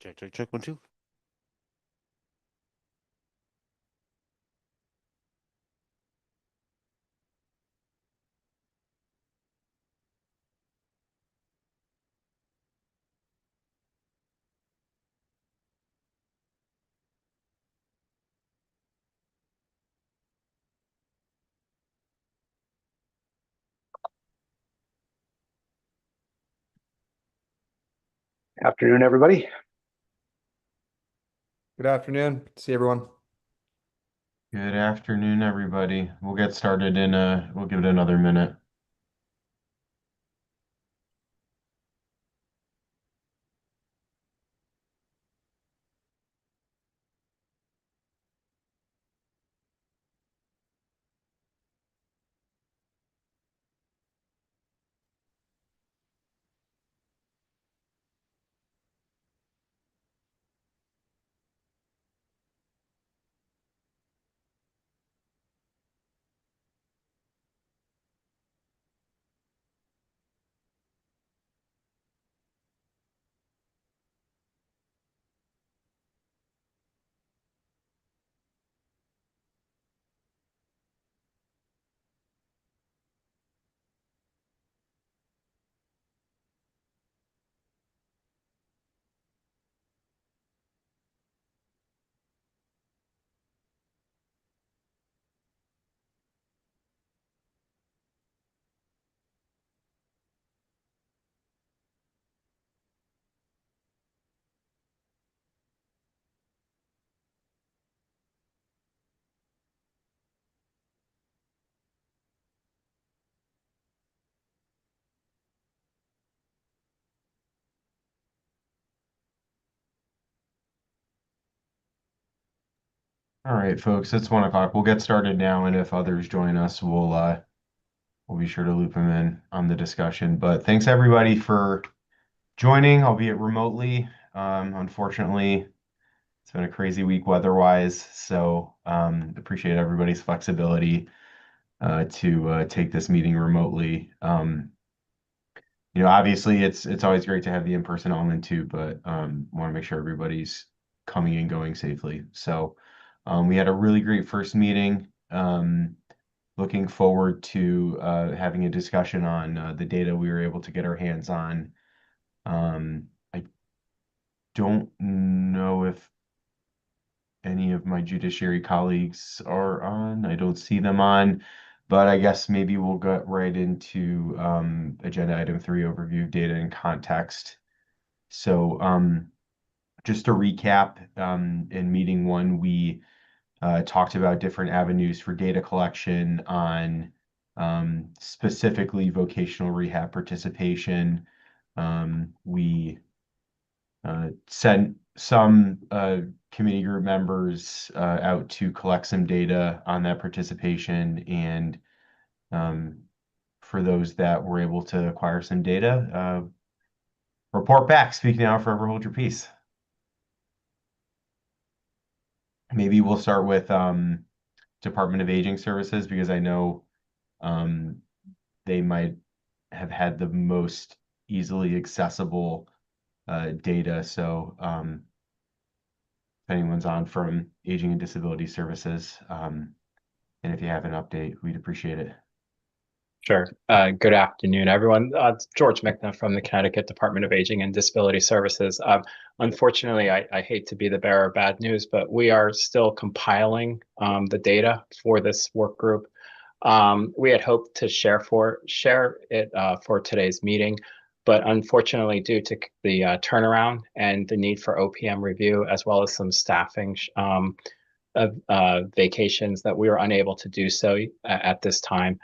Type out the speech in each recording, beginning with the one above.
Check, check, check, 1, 2. Afternoon, everybody. Good afternoon. See everyone. Good afternoon, everybody. We'll get started we'll give it another minute. All right, folks, it's 1 o'clock. We'll get started now, and if others join us, we'll be sure to loop them in on the discussion. But thanks everybody for joining, albeit remotely. Unfortunately, it's been a crazy week weather-wise, so appreciate everybody's flexibility to take this meeting remotely. Obviously it's always great to have the in-person element too, but want to make sure everybody's coming and going safely. So we had a really great first meeting. Looking forward to having a discussion on the data we were able to get our hands on. I don't know if any of my judiciary colleagues are on. I don't see them on, but I guess maybe we'll get right into agenda item 3, overview of data and context. So just to recap, in meeting 1, we talked about different avenues for data collection on specifically vocational rehab participation. We sent some committee group members out to collect some data on that participation, and for those that were able to acquire some data, report back. Speak now or forever hold your peace. Maybe we'll start with Department of Aging Services, because I know they might have had the most easily accessible data. So if anyone's on from Aging and Disability Services, and if you have an update, we'd appreciate it. Sure. Good afternoon, everyone. It's George McNair from the Connecticut Department of Aging and Disability Services. Unfortunately, I hate to be the bearer of bad news, but we are still compiling the data for this work group. We had hoped to share it for today's meeting, but unfortunately, due to the turnaround and the need for OPM review, as well as some staffing vacations, that we were unable to do so at this time.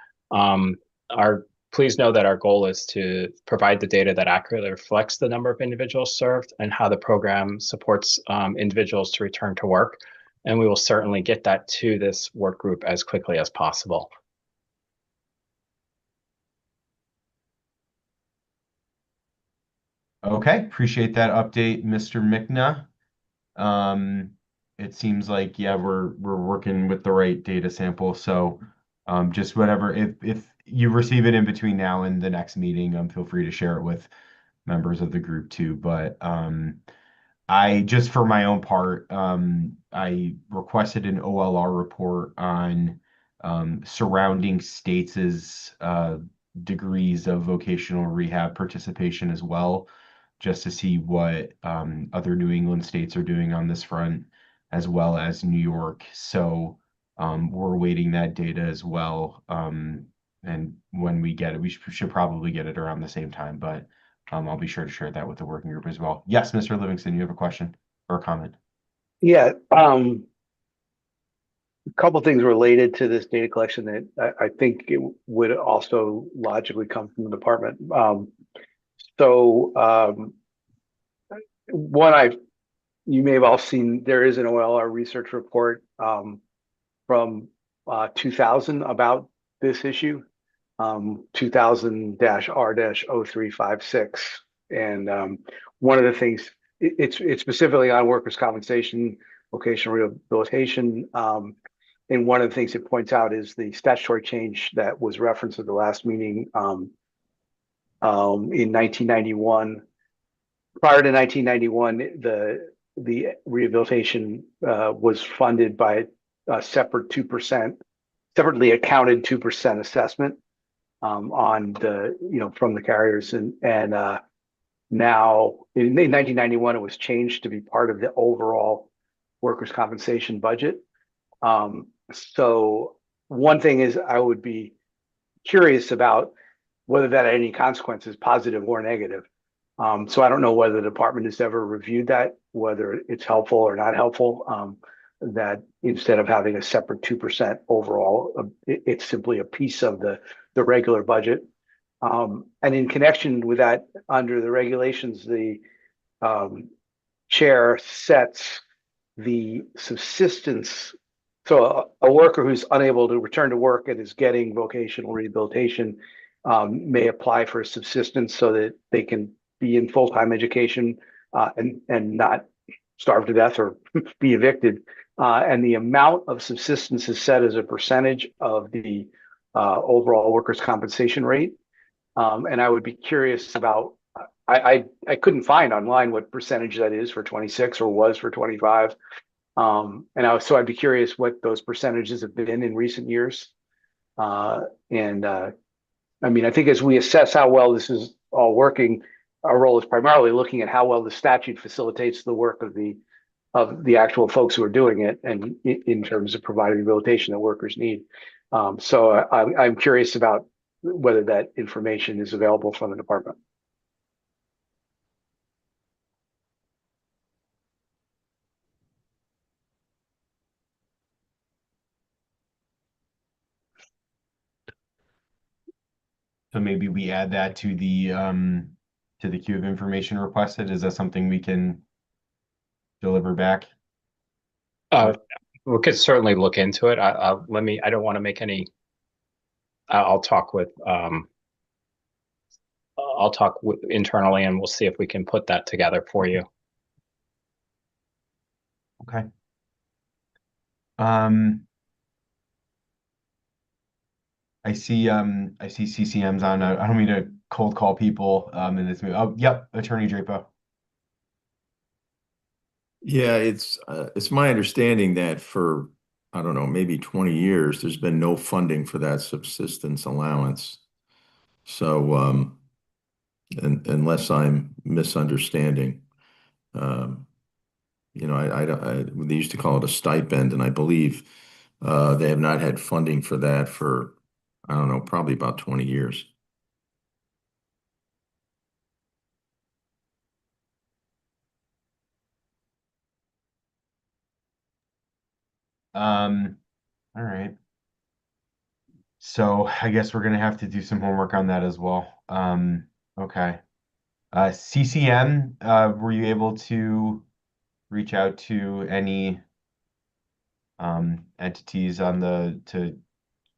Please know that our goal is to provide the data that accurately reflects the number of individuals served and how the program supports individuals to return to work. And we will certainly get that to this work group as quickly as possible. Okay, appreciate that update, Mr. McNa. It seems like, yeah, we're working with the right data sample. So just whatever, if you receive it in between now and the next meeting, feel free to share it with members of the group too. But just for my own part, I requested an OLR report on surrounding states' degrees of vocational rehab participation as well, just to see what other New England states are doing on this front, as well as New York. So we're waiting that data as well. And when we get it, we should probably get it around the same time, but I'll be sure to share that with the working group as well. Yes, Mr. Livingston, you have a question or a comment? Yeah, a couple things related to this data collection that I think it would also logically come from the department. So one you may have all seen, there is an OLR research report from 2000 about this issue, 2000-R-0356. And one of the things, it's specifically on workers' compensation, vocational rehabilitation. And one of the things it points out is the statutory change that was referenced at the last meeting in 1991. Prior to 1991, the rehabilitation was funded by a separate 2%, separately accounted 2% assessment on from the carriers, and now in 1991 it was changed to be part of the overall workers' compensation budget. So one thing is I would be curious about whether that had any consequences, positive or negative. So I don't know whether the department has ever reviewed that, whether it's helpful or not helpful, that instead of having a separate 2% overall, it's simply a piece of the regular budget. And in connection with that, under the regulations, the chair sets the subsistence. So a worker who's unable to return to work and is getting vocational rehabilitation may apply for subsistence so that they can be in full-time education and not starve to death or be evicted. And the amount of subsistence is set as a percentage of the overall workers' compensation rate. And I would be curious about, I couldn't find online what percentage that is for 26 or was for 25. So I'd be curious what those percentages have been in recent years. I mean, I think as we assess how well this is all working, our role is primarily looking at how well the statute facilitates the work of the actual folks who are doing it, and in terms of providing rehabilitation that workers need. So I'm curious about whether that information is available from the department. So maybe we add that to the queue of information requested. Is that something we can deliver back? We could certainly look into it. I don't want to make any. I'll talk with internally, and we'll see if we can put that together for you. Okay. I see CCM's on. I don't mean to cold call people in this meeting. Oh, yep, Attorney Drapo. Yeah, it's my understanding that for, I don't know, maybe 20 years, there's been no funding for that subsistence allowance. So, unless I'm misunderstanding, they used to call it a stipend, and I believe they have not had funding for that for, I don't know, probably about 20 years. All right. So I guess we're gonna have to do some homework on that as well. Okay. CCM, were you able to reach out to any entities to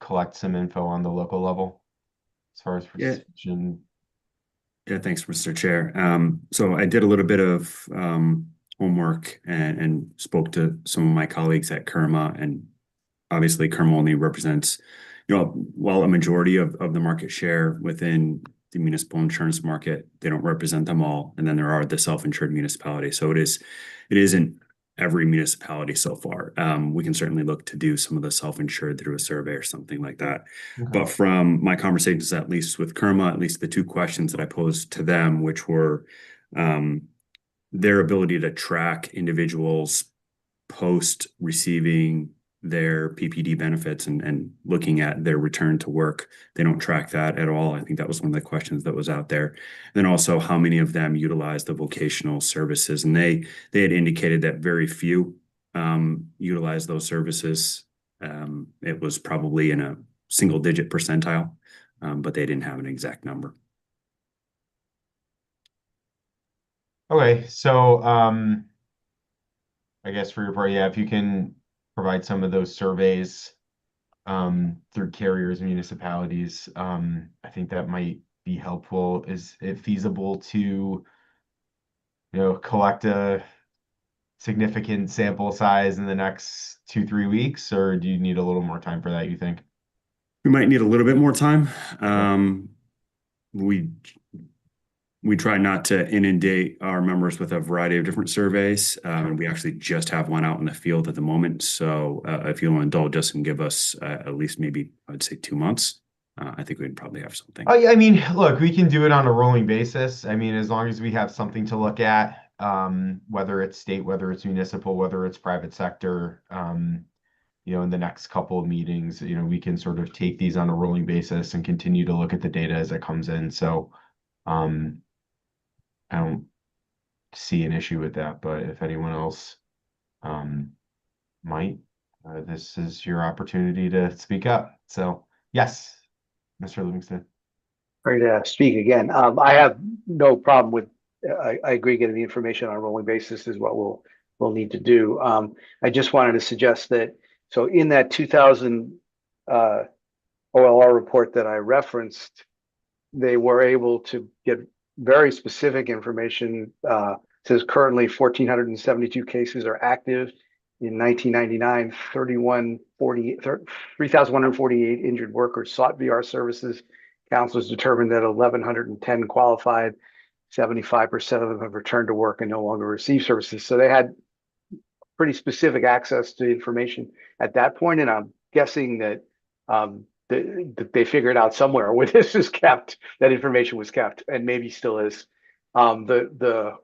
collect some info on the local level as far as Yeah. participation? Yeah, thanks, Mr. Chair. So I did a little bit of homework and spoke to some of my colleagues at KERMA, and obviously KERMA only represents, while a majority of the market share within the municipal insurance market. They don't represent them all. And then there are the self-insured municipalities. So it isn't every municipality so far. We can certainly look to do some of the self-insured through a survey or something like that. Okay. But from my conversations, at least with Kerma, at least the two questions that I posed to them, which were their ability to track individuals post receiving their PPD benefits and looking at their return to work. They don't track that at all. I think that was one of the questions that was out there. And then also how many of them utilize the vocational services. And they had indicated that very few utilize those services. It was probably in a single digit percentile, but they didn't have an exact number. Okay, so I guess for your part, yeah, if you can provide some of those surveys through carriers, municipalities, I think that might be helpful. Is it feasible to, collect a significant sample size in the next 2-3 weeks, or do you need a little more time for that, you think? We might need a little bit more time. We try not to inundate our members with a variety of different surveys. And we actually just have one out in the field at the moment. So if you'll indulge us and give us at least maybe, I'd say 2 months, I think we'd probably have something. I mean, look, we can do it on a rolling basis. I mean, as long as we have something to look at, whether it's state, whether it's municipal, whether it's private sector, in the next couple of meetings, we can sort of take these on a rolling basis and continue to look at the data as it comes in. So, I don't see an issue with that, but if anyone else might, this is your opportunity to speak up. So, yes, Mr. Livingston. Ready to speak again. I have no problem with, I agree, getting the information on a rolling basis is what we'll need to do. I just wanted to suggest that, so in that 2000 OLR report that I referenced, they were able to get very specific information. Says currently 1,472 cases are active. In 1999, 3,148 injured workers sought VR services. Counselors determined that 1,110 qualified. 75% of them have returned to work and no longer receive services. So they had pretty specific access to information at that point, and I'm guessing that they figured out somewhere where this is kept, that information was kept, and maybe still is. The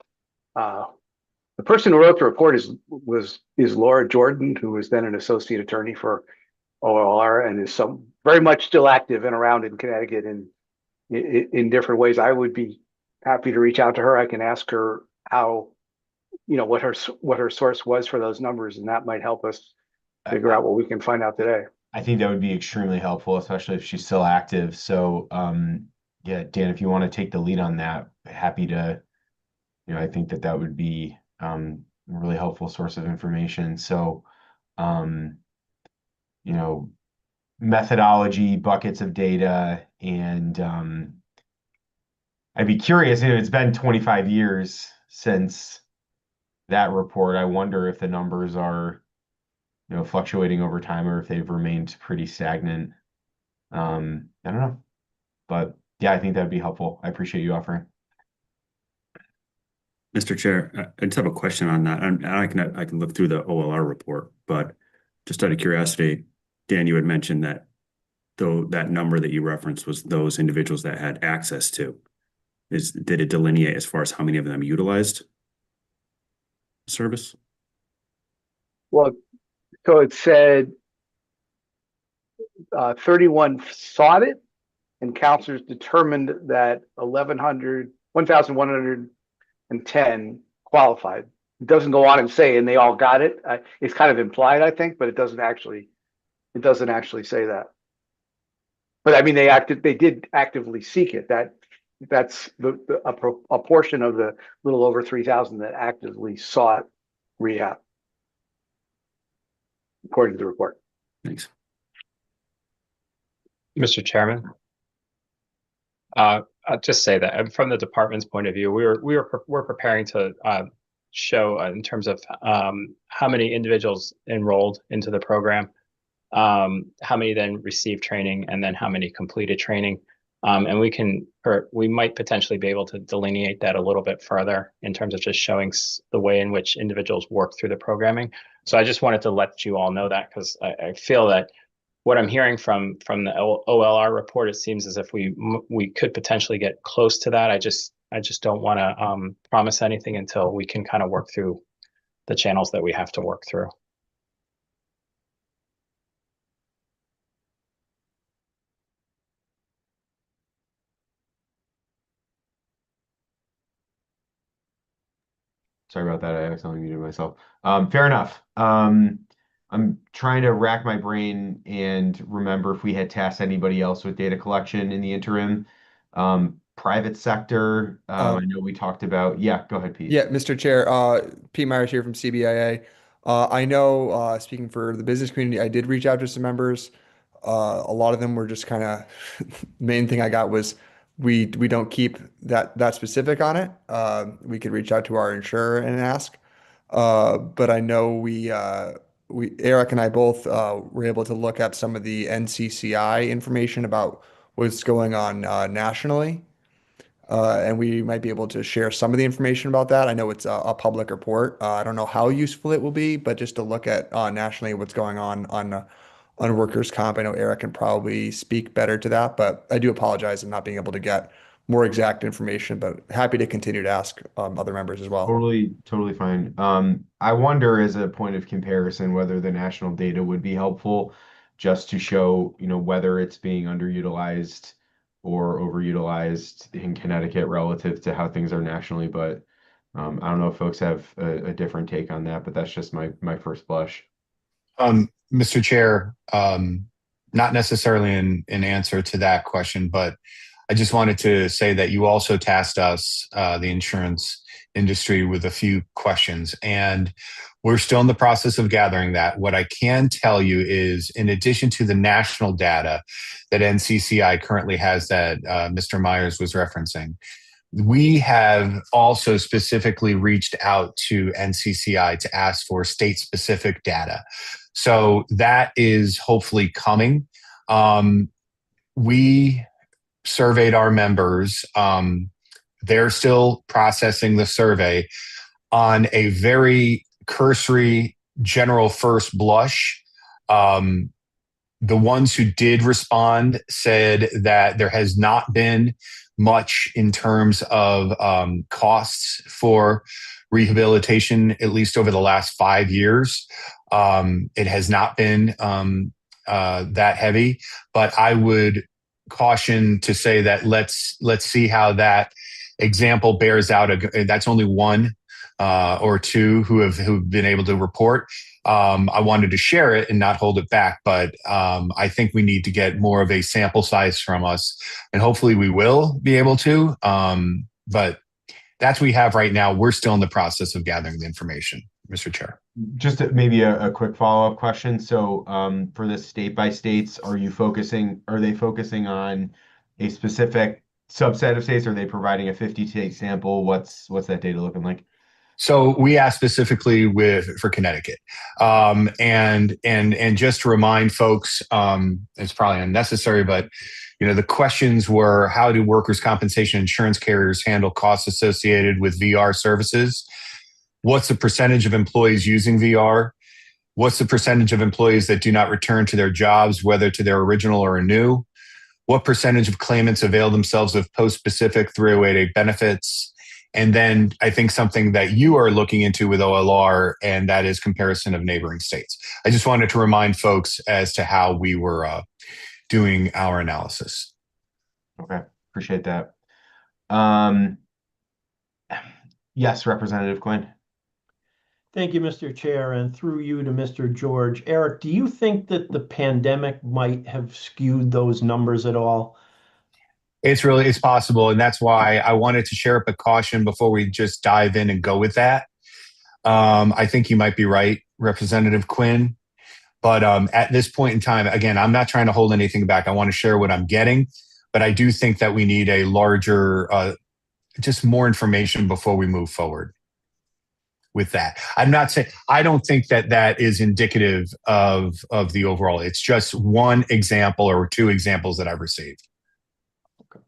person who wrote the report is Laura Jordan, who was then an associate attorney for OLR and is very much still active and around in Connecticut in different ways. I would be happy to reach out to her. I can ask her how, what her source was for those numbers, and that might help us figure out what we can find out today. I think that would be extremely helpful, especially if she's still active. So, yeah, Dan, if you want to take the lead on that, happy to, I think that would be a really helpful source of information. So, methodology, buckets of data, and I'd be curious, it's been 25 years since that report. I wonder if the numbers are fluctuating over time or if they've remained pretty stagnant. I don't know, but yeah, I think that'd be helpful. I appreciate you offering. Mr. Chair, I just have a question on that. And I can look through the OLR report, but just out of curiosity, Dan, you had mentioned that though that number that you referenced was those individuals that had access to. Did it delineate as far as how many of them utilized service? Well, so it said 31 sought it, and counselors determined that 1,110 qualified. It doesn't go on and say, and they all got it. It's kind of implied, I think, but it doesn't actually say that. But I mean, they did actively seek it. That's a portion of the little over 3,000 that actively sought rehab, according to the report. Thanks. Mr. Chairman, I'll just say that from the department's point of view, we're preparing to show in terms of how many individuals enrolled into the program, how many then received training, and then how many completed training. And we might potentially be able to delineate that a little bit further in terms of just showing the way in which individuals work through the programming. So I just wanted to let you all know that, because I feel that what I'm hearing from the OLR report, it seems as if we could potentially get close to that. I just don't want to promise anything until we can kind of work through the channels that we have to work through. Sorry about that. I accidentally muted myself. Fair enough. I'm trying to rack my brain and remember if we had tasked anybody else with data collection in the interim. Private sector, I know we talked about. Yeah, go ahead, Pete. Yeah, Mr. Chair, Pete Myers here from CBIA. I know, speaking for the business community, I did reach out to some members. A lot of them were just kind of, main thing I got was we don't keep that specific on it. We could reach out to our insurer and ask. But I know Eric and I both were able to look at some of the NCCI information about what's going on nationally. And we might be able to share some of the information about that. I know it's a public report. I don't know how useful it will be, but just to look at nationally what's going on workers' comp. I know Eric can probably speak better to that, but I do apologize in not being able to get more exact information, but happy to continue to ask other members as well. Totally fine. I wonder, as a point of comparison, whether the national data would be helpful just to show, whether it's being underutilized or overutilized in Connecticut relative to how things are nationally. But I don't know if folks have a different take on that, but that's just my first blush. Mr. Chair, not necessarily an answer to that question, but I just wanted to say that you also tasked us, the insurance industry, with a few questions, and we're still in the process of gathering that. What I can tell you is, in addition to the national data that NCCI currently has that Mr. Myers was referencing, we have also specifically reached out to NCCI to ask for state-specific data. So that is hopefully coming. We surveyed our members. They're still processing the survey on a very cursory, general first blush. The ones who did respond said that there has not been much in terms of costs for rehabilitation, at least over the last 5 years. It has not been that heavy, but I would caution to say that let's see how that example bears out. That's only one or two who've been able to report. I wanted to share it and not hold it back, but I think we need to get more of a sample size from us, and hopefully we will be able to. But that's what we have right now. We're still in the process of gathering the information, Mr. Chair. Just maybe a quick follow-up question. So for the state by states, are they focusing on a specific subset of states? Are they providing a 50-state sample? What's that data looking like? So we asked specifically for Connecticut, and just to remind folks, it's probably unnecessary, but the questions were: how do workers' compensation insurance carriers handle costs associated with VR services? What's the percentage of employees using VR? What's the percentage of employees that do not return to their jobs, whether to their original or a new? What percentage of claimants avail themselves of post-specific 308A benefits? And then I think something that you are looking into with OLR, and that is comparison of neighboring states. I just wanted to remind folks as to how we were doing our analysis. Okay, appreciate that. Yes, Representative Quinn. Thank you, Mr. Chair, and through you to Mr. George. Eric, do you think that the pandemic might have skewed those numbers at all? It's possible, and that's why I wanted to share a precaution before we just dive in and go with that. I think you might be right, Representative Quinn. But at this point in time, again, I'm not trying to hold anything back. I want to share what I'm getting, but I do think that we need a larger, just more information before we move forward with that. I'm not saying, I don't think that is indicative of the overall. It's just one example or two examples that I've received. Okay.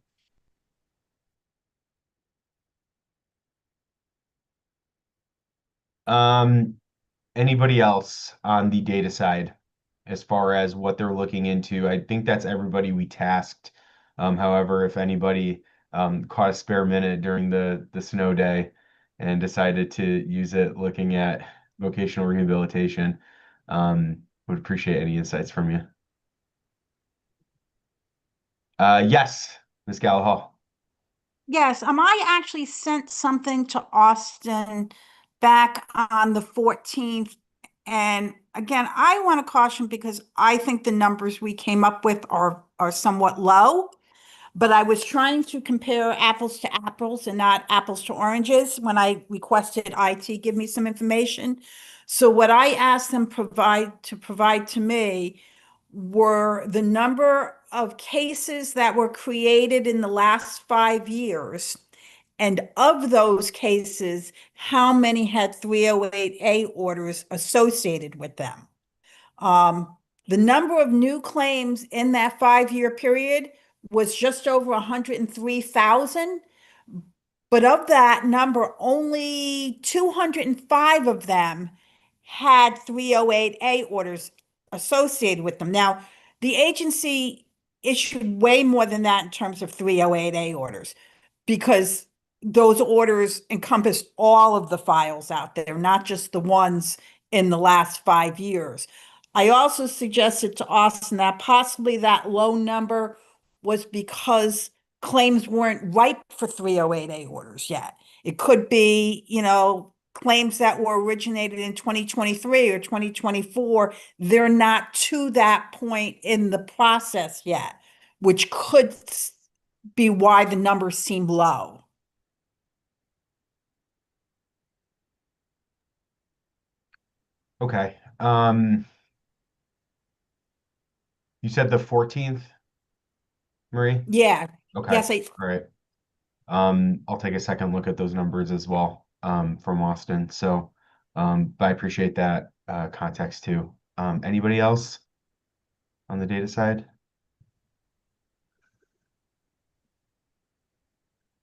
Anybody else on the data side as far as what they're looking into? I think that's everybody we tasked. However, if anybody caught a spare minute during the snow day and decided to use it looking at vocational rehabilitation, would appreciate any insights from you. Yes, Ms. Gallahall. Yes, I actually sent something to Austin back on the 14th. And again, I want to caution because I think the numbers we came up with are somewhat low. But I was trying to compare apples to apples and not apples to oranges when I requested IT give me some information. So what I asked them provide to me were the number of cases that were created in the last 5 years. And of those cases, how many had 308A orders associated with them? The number of new claims in that 5 year period was just over 103,000. But of that number, only 205 of them had 308A orders associated with them. Now, the agency issued way more than that in terms of 308A orders because those orders encompass all of the files out there, not just the ones in the last 5 years. I also suggested to Austin that possibly that low number was because claims weren't ripe for 308A orders yet. It could be, claims that were originated in 2023 or 2024, they're not to that point in the process yet, which could be why the numbers seem low. Okay. You said the 14th, Marie? Yeah. Okay. Yes, All right. I'll take a second look at those numbers as well, from Austin. So, but I appreciate that context too. Anybody else on the data side?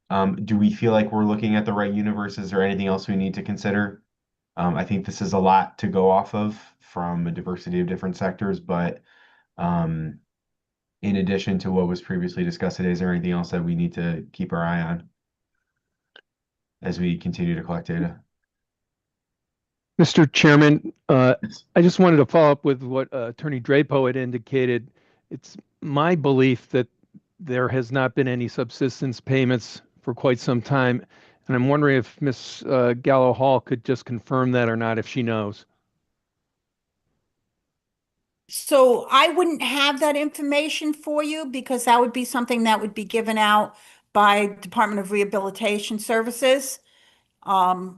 Do we feel like we're looking at the right universes or anything else we need to consider? I think this is a lot to go off of from a diversity of different sectors, but in addition to what was previously discussed today, is there anything else that we need to keep our eye on as we continue to collect data? Mr. Chairman, I just wanted to follow up with what Attorney Drapo had indicated. It's my belief that there has not been any subsistence payments for quite some time. And I'm wondering if Ms. Gallo Hall could just confirm that or not, if she knows. so I wouldn't have that information for you because that would be something that would be given out by Department of Rehabilitation Services. So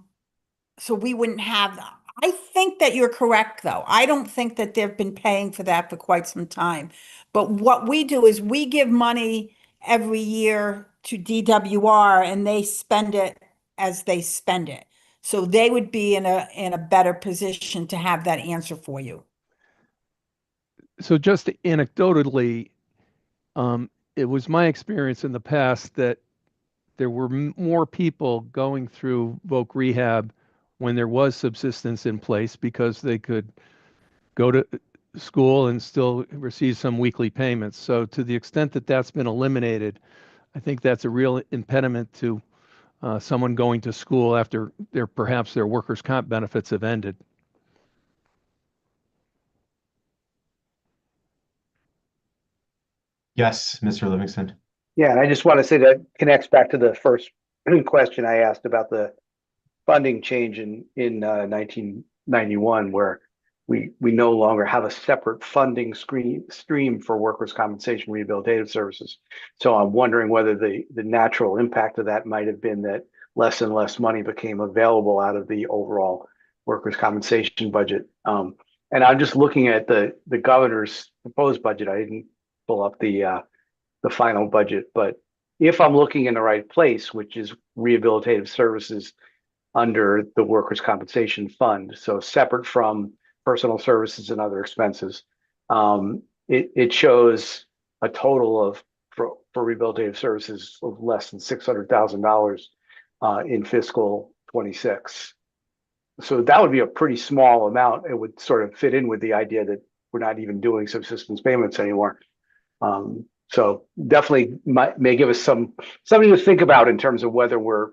we wouldn't have that. I think that you're correct, though. I don't think that they've been paying for that for quite some time. But what we do is we give money every year to DWR and they spend it as they spend it. So they would be in a better position to have that answer for you. So just anecdotally, it was my experience in the past that there were more people going through voc rehab when there was subsistence in place because they could go to school and still receive some weekly payments. So to the extent that that's been eliminated, I think that's a real impediment to someone going to school after perhaps their workers' comp benefits have ended. Yes, Mr. Livingston. Yeah, and I just want to say that connects back to the first question I asked about the funding change in 1991, where we no longer have a separate funding stream for workers' compensation rehabilitative services. So I'm wondering whether the natural impact of that might have been that less and less money became available out of the overall workers' compensation budget. And I'm just looking at the governor's proposed budget. I didn't pull up the final budget, but if I'm looking in the right place, which is rehabilitative services under the workers' compensation fund, so separate from personal services and other expenses, it shows a total of for rehabilitative services of less than $600,000 in fiscal 26. So that would be a pretty small amount. It would sort of fit in with the idea that we're not even doing subsistence payments anymore. So definitely may give us something to think about in terms of whether we're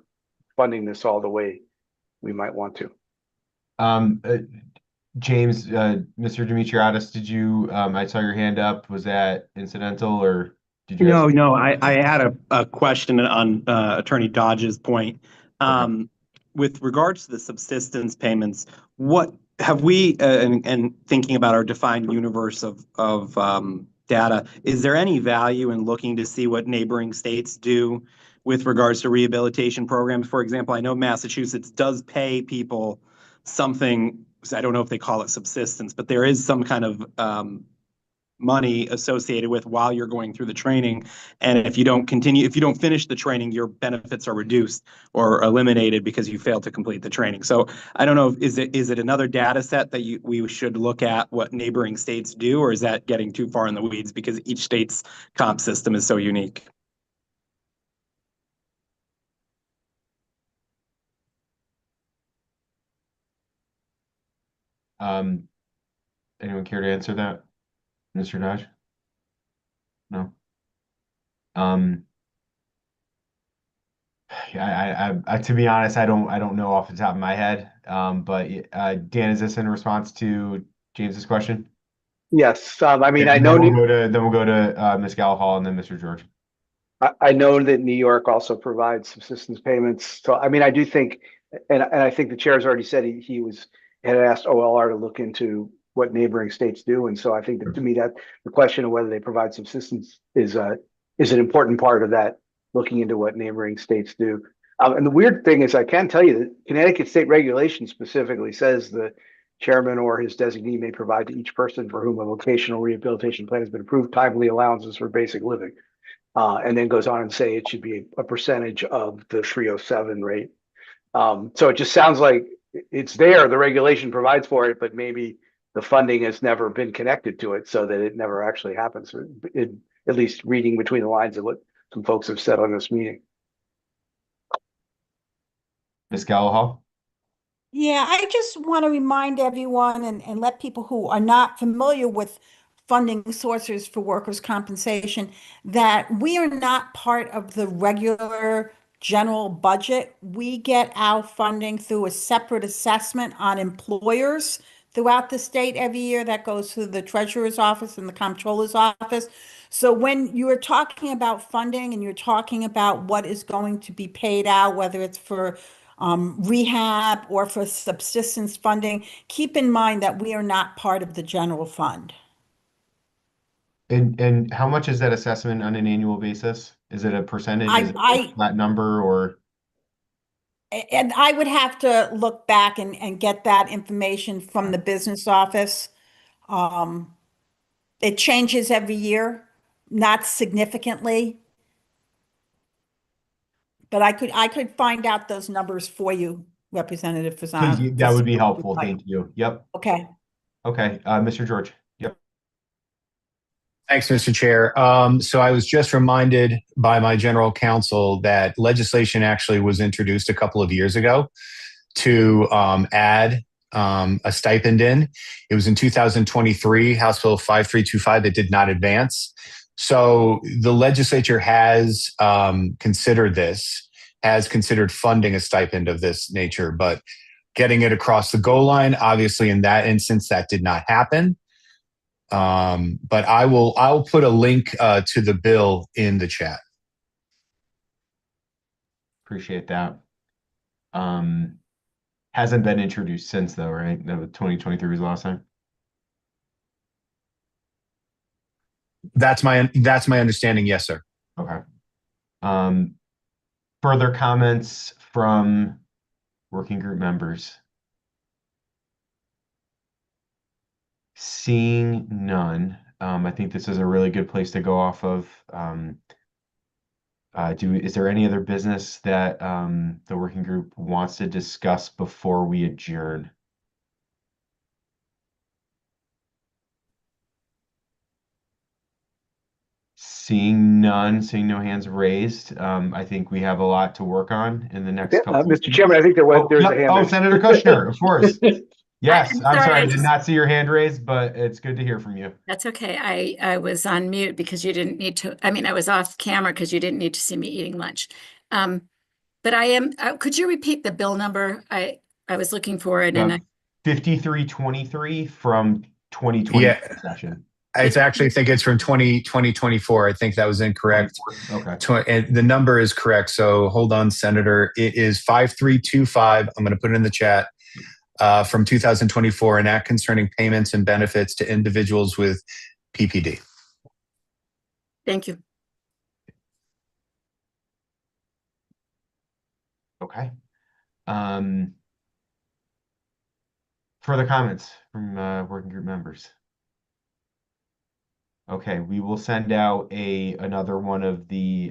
funding this all the way we might want to. James, Mr. Demetriadis, did you, I saw your hand up. Was that incidental or did you have? No, I had a question on Attorney Dodge's point. With regards to the subsistence payments, what have we, and thinking about our defined universe of data, is there any value in looking to see what neighboring states do with regards to rehabilitation programs? For example, I know Massachusetts does pay people something, I don't know if they call it subsistence, but there is some kind of money associated with while you're going through the training. And if you don't finish the training, your benefits are reduced or eliminated because you failed to complete the training. So I don't know, is it another data set that we should look at what neighboring states do, or is that getting too far in the weeds because each state's comp system is so unique? Anyone care to answer that, Mr. Dodge? No. To be honest, I don't know off the top of my head. But Dan, is this in response to James's question? Yes, I mean, And then we'll go to Ms. Gallahall and then Mr. George. I know that New York also provides subsistence payments. So, I mean, I do think, and I think the chair's already said he had asked OLR to look into what neighboring states do. And so I think that to me that the question of whether they provide subsistence is an important part of that, looking into what neighboring states do. And the weird thing is, I can tell you that Connecticut state regulation specifically says the chairman or his designee may provide to each person for whom a vocational rehabilitation plan has been approved timely allowances for basic living. And then goes on and say it should be a percentage of the 307 rate. So it just sounds like it's there, the regulation provides for it, but maybe the funding has never been connected to it so that it never actually happens, at least reading between the lines of what some folks have said on this meeting. Ms. Gallahall? Yeah, I just want to remind everyone and let people who are not familiar with funding sources for workers' compensation that we are not part of the regular general budget. We get our funding through a separate assessment on employers throughout the state every year that goes through the treasurer's office and the comptroller's office. So when you're talking about funding and you're talking about what is going to be paid out, whether it's for rehab or for subsistence funding, keep in mind that we are not part of the general fund. And how much is that assessment on an annual basis? Is it a percentage? Is it a I flat number or? and I would have to look back and get that information from the business office. It changes every year, not significantly, but I could find out those numbers for you, Representative Fasano. That would be helpful. Thank you. Yep. Okay. Okay. Mr. George. Yep. Thanks, Mr. Chair. So I was just reminded by my general counsel that legislation actually was introduced a couple of years ago to add a stipend in. It was in 2023, House Bill 5325 that did not advance. So the legislature has considered this, has considered funding a stipend of this nature, but getting it across the goal line, obviously in that instance, that did not happen. But I'll put a link to the bill in the chat. Appreciate that. Hasn't been introduced since though, right? That was 2023 was the last time. That's my understanding. Yes, sir. Okay. Further comments from working group members? Seeing none, I think this is a really good place to go off of. Is there any other business that the working group wants to discuss before we adjourn? Seeing none, seeing no hands raised, I think we have a lot to work on in the next Yeah, couple. Mr. Chairman, I think there's a yep. hand. Oh, raised. Senator Kushner, of course. Yes, I'm I'm sorry, sorry, I I did just- not see your hand raised, but it's good to hear from you. That's okay. I was on mute because you didn't need to, I mean, I was off camera because you didn't need to see me eating lunch. But I am, could you repeat the bill number? I was looking for it and I, 5323 from 2020 Yeah, session. I actually think it's from 2024. I think that was incorrect. 24? Okay. And the number is correct. So hold on, Senator. It is 5325. I'm going to put it in the chat. From 2024, an act concerning payments and benefits to individuals with PPD. thank you. Okay. Further comments from working group members? Okay, we will send out another one of the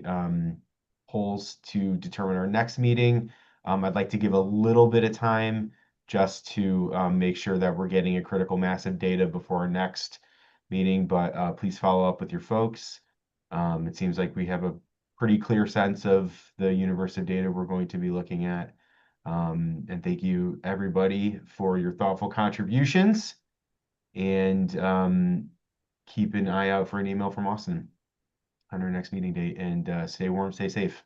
polls to determine our next meeting. I'd like to give a little bit of time just to make sure that we're getting a critical mass of data before our next meeting, but please follow up with your folks. It seems like we have a pretty clear sense of the universe of data we're going to be looking at. And thank you, everybody, for your thoughtful contributions. And keep an eye out for an email from Austin on our next meeting date. And stay warm, stay safe.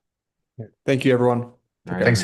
Thank you, everyone. All right, Thanks,